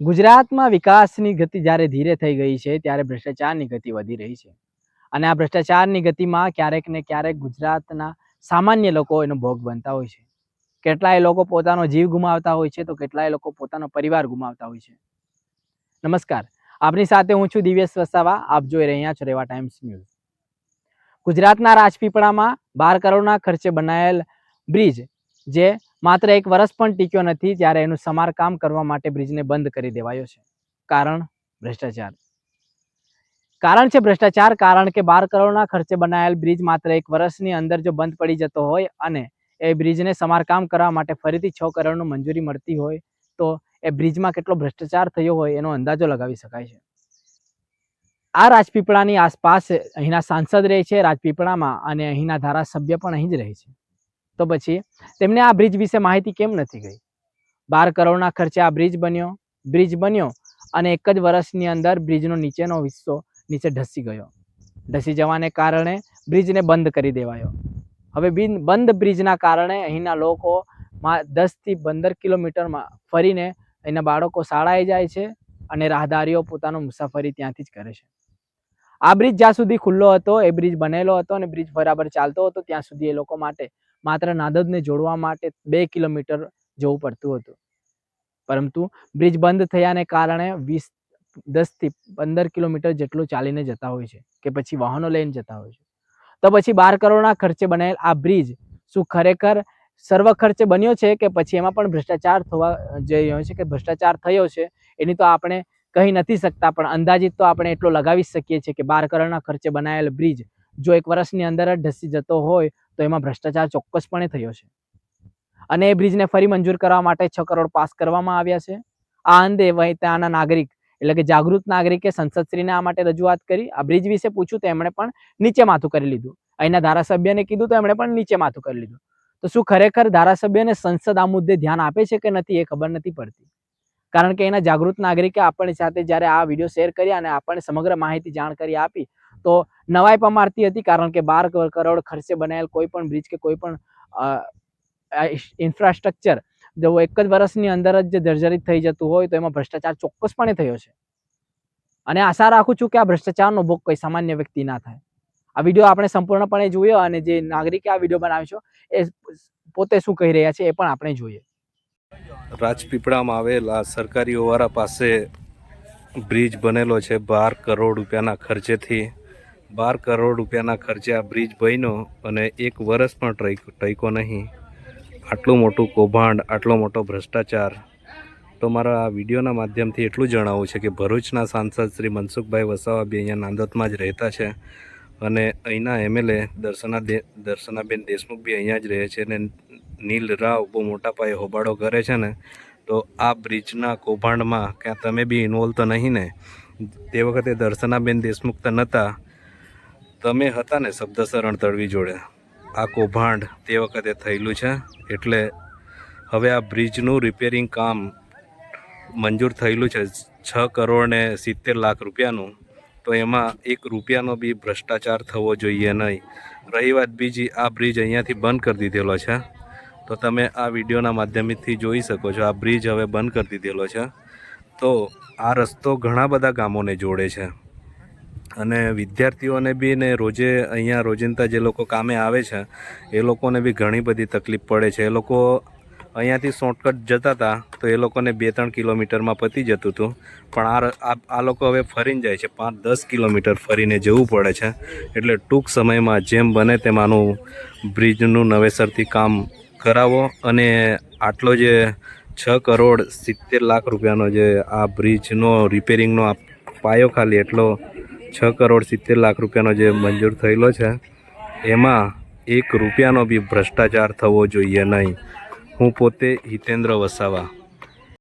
ગુજરાતમાં વિકાસની ગતિ જ્યારે ધીરે થઈ ગઈ છે ત્યારે ભ્રષ્ટાચારની ગતિ વધી રહી છે અને આ ભ્રષ્ટાચારની ગતિમાં ક્યારેક ને ક્યારેક ગુજરાતના સામાન્ય લોકો એનો ભોગ બનતા હોય છે. કેટલાય લોકો પોતાનો જીવ ગુમાવતા હોય છે તો કેટલાય લોકો પોતાનો પરિવાર ગુમાવતા હોય છે. નમસ્કાર, આપની સાથે હું છું દિવ્યેશ વસાવા. આપ જોઈ રહ્યા છો રેવા ટાઈમ્સ ન્યૂઝ. ગુજરાતના રાજપીપળામાં 12 કરોડના ખર્ચે બનાયેલ બ્રિજ જે માત્ર 1 વર્ષ પણ ટીક્યો નથી ત્યારે એનું સમારકામ કરવા માટે બ્રિજને બંધ કરી દેવાયો છે. કારણ ભ્રષ્ટાચાર. કારણ છે ભ્રષ્ટાચાર, કારણ કે 12 કરોડના ખર્ચે બનાયેલ બ્રિજ માત્ર 1 વર્ષની અંદર જો બંધ પડી જતો હોય અને એ બ્રિજને સમારકામ કરવા માટે ફરીથી 6 કરોડની મંજૂરી મળતી હોય તો એ બ્રિજમાં કેટલો ભ્રષ્ટાચાર થયો હોય એનો અંદાજો લગાવી શકાય છે. આ રાજપીપળાની આસપાસ અહીંના સાંસદ રહે છે રાજપીપળામાં અને અહીંના ધારાસભ્ય પણ અહીં જ રહે છે. તો પછી તેમને આ બ્રિજ વિશે માહિતી કેમ નથી ગઈ? 12 કરોડના ખર્ચે આ બ્રિજ બન્યો અને 1 જ વર્ષની અંદર બ્રિજનો નીચેનો હિસ્સો નીચે ધસી ગયો. ધસી જવાને કારણે બ્રિજને બંધ કરી દેવાયો. હવે બંધ બ્રિજના કારણે અહીંના લોકો 10 થી 15 કિલોમીટરમાં ફરીને અહીંના બાળકો શાળાએ જાય છે અને રાહદારીઓ પોતાનો મુસાફરી ત્યાંથી જ કરે છે. આ બ્રિજ જ્યાં સુધી ખુલ્લો હતો, એ બ્રિજ બનેલો હતો અને બ્રિજ બરાબર ચાલતો હતો ત્યાં સુધી એ લોકો માટે માત્ર નાંદોદને જોડવા માટે 2 કિલોમીટર જવું પડતું હતું. પરંતુ બ્રિજ બંધ થયાને કારણે 10 થી 15 કિલોમીટર જેટલું ચાલીને જતા હોય છે કે પછી વાહનો લઈને જતા હોય છે. તો પછી 12 કરોડના ખર્ચે બનાવેલ આ બ્રિજ શું ખરેખર સર્વ ખર્ચે બન્યો છે કે પછી એમાં પણ ભ્રષ્ટાચાર થવા જઈ રહ્યો છે કે ભ્રષ્ટાચાર થયો છે એની તો આપણે કહી નથી શકતા, પણ અંદાજિત તો આપણે એટલો લગાવી શકીએ છીએ કે 12 કરોડના ખર્ચે બનાવેલ બ્રિજ જો 1 વર્ષની અંદર જ ધસી જતો હોય તો એમાં ભ્રષ્ટાચાર ચોક્કસપણે થયો છે. અને એ બ્રિજને ફરી મંજૂર કરવા માટે 6 કરોડ પાસ કરવામાં આવ્યા છે. આ અંગે ત્યાંના નાગરિક એટલે કે જાગૃત નાગરિકે સંસદશ્રીને આ માટે રજૂઆત કરી. આ બ્રિજ વિશે પૂછ્યું તો એમણે પણ નીચે માથું કરી લીધું. અહીંના ધારાસભ્યને કીધું તો એમણે પણ નીચે માથું કરી લીધું. તો શું ખરેખર ધારાસભ્યને સંસદ આ મુદ્દે ધ્યાન આપે છે કે નથી એ ખબર નથી પડતી. કારણ કે એના જાગૃત નાગરિકે આપણી સાથે જ્યારે આ વિડીયો શેર કરી અને આપણને સમગ્ર માહિતી જાણકારી આપી તો નવાઈ પમાડતી હતી. કારણ કે 12 કરોડ ખર્ચે બનાવેલ કોઈ પણ બ્રિજ કે કોઈ પણ ઇન્ફ્રાસ્ટ્રક્ચર જો 1 જ વર્ષની અંદર જ જર્જરિત થઈ જતું હોય તો એમાં ભ્રષ્ટાચાર ચોક્કસપણે થયો છે. અને આશા રાખું છું કે આ ભ્રષ્ટાચારનો ભોગ કોઈ સામાન્ય વ્યક્તિ ના થાય. આ વિડીયો આપણે સંપૂર્ણપણે જોયો અને જે નાગરિકે આ વિડીયો બનાવ્યો છે એ પોતે શું કહી રહ્યા છે એ પણ આપણે જોઈએ. રાજપીપળામાં આવેલા સરકારી ઓવારા પાસે બ્રિજ બનેલો છે 12 કરોડ રૂપિયાના ખર્ચેથી. 12 કરોડ રૂપિયાના ખર્ચે આ બ્રિજ બન્યો અને 1 વર્ષ પણ ટક્યો નહીં. આટલું મોટું કૌભાંડ, આટલો મોટો ભ્રષ્ટાચાર. તો મારા આ વિડીયોના માધ્યમથી એટલું જણાવવું છે કે ભરૂચના સાંસદ શ્રી મનસુખભાઈ વસાવા બી અહીંયા નાંદોદમાં જ રહેતા છે અને અહીંના એમએલએ દર્શનાબેન દેશમુખ બી અહીંયા જ રહે છે અને નીલ રાવ બહુ મોટા પાયે હોબાળો કરે છે ને. તો આ બ્રિજના કૌભાંડમાં ક્યાં તમે બી ઇન્વોલ્વ તો નહીં ને? તે વખતે દર્શનાબેન દેશમુખ તો નહોતા, તમે હતા ને શબ્દશરણ તડવી જોડે. આ કૌભાંડ તે વખતે થયેલું છે. એટલે હવે આ બ્રિજનું રિપેરિંગ કામ મંજૂર થયેલું છે 6 કરોડ ને 70 લાખ રૂપિયાનું. તો એમાં 1 રૂપિયાનો બી ભ્રષ્ટાચાર થવો જોઈએ નહીં. રહી વાત બીજી, આ બ્રિજ અહીંયાથી બંધ કરી દીધેલો છે. તો તમે આ વિડીયોના માધ્યમથી જોઈ શકો છો આ બ્રિજ હવે બંધ કરી દીધેલો છે. તો આ રસ્તો ઘણા બધા ગામોને જોડે છે અને વિદ્યાર્થીઓને બી ને અહીંયા રોજિંદા જે લોકો કામે આવે છે એ લોકોને બી ઘણી બધી તકલીફ પડે છે. એ લોકો અહીંયાથી શોર્ટકટ જતા હતા તો એ લોકોને 2-3 કિલોમીટરમાં પતી જતું હતું, પણ આ લોકો હવે ફરીને જાય છે, 5-10 કિલોમીટર ફરીને જવું પડે છે. એટલે ટૂંક સમયમાં જેમ બને તેમ આનું બ્રિજનું નવેસરથી કામ કરાવો અને આટલો જે 6 કરોડ 70 લાખ રૂપિયાનો જે આ બ્રિજનો રિપેરિંગનો પાયો ખાલી એટલો 6 કરોડ 70 લાખ રૂપિયાનો જે મંજૂર થયેલો છે એમાં 1 રૂપિયાનો બી ભ્રષ્ટાચાર થવો જોઈએ નહીં. હું પોતે હિતેન્દ્ર વસાવા.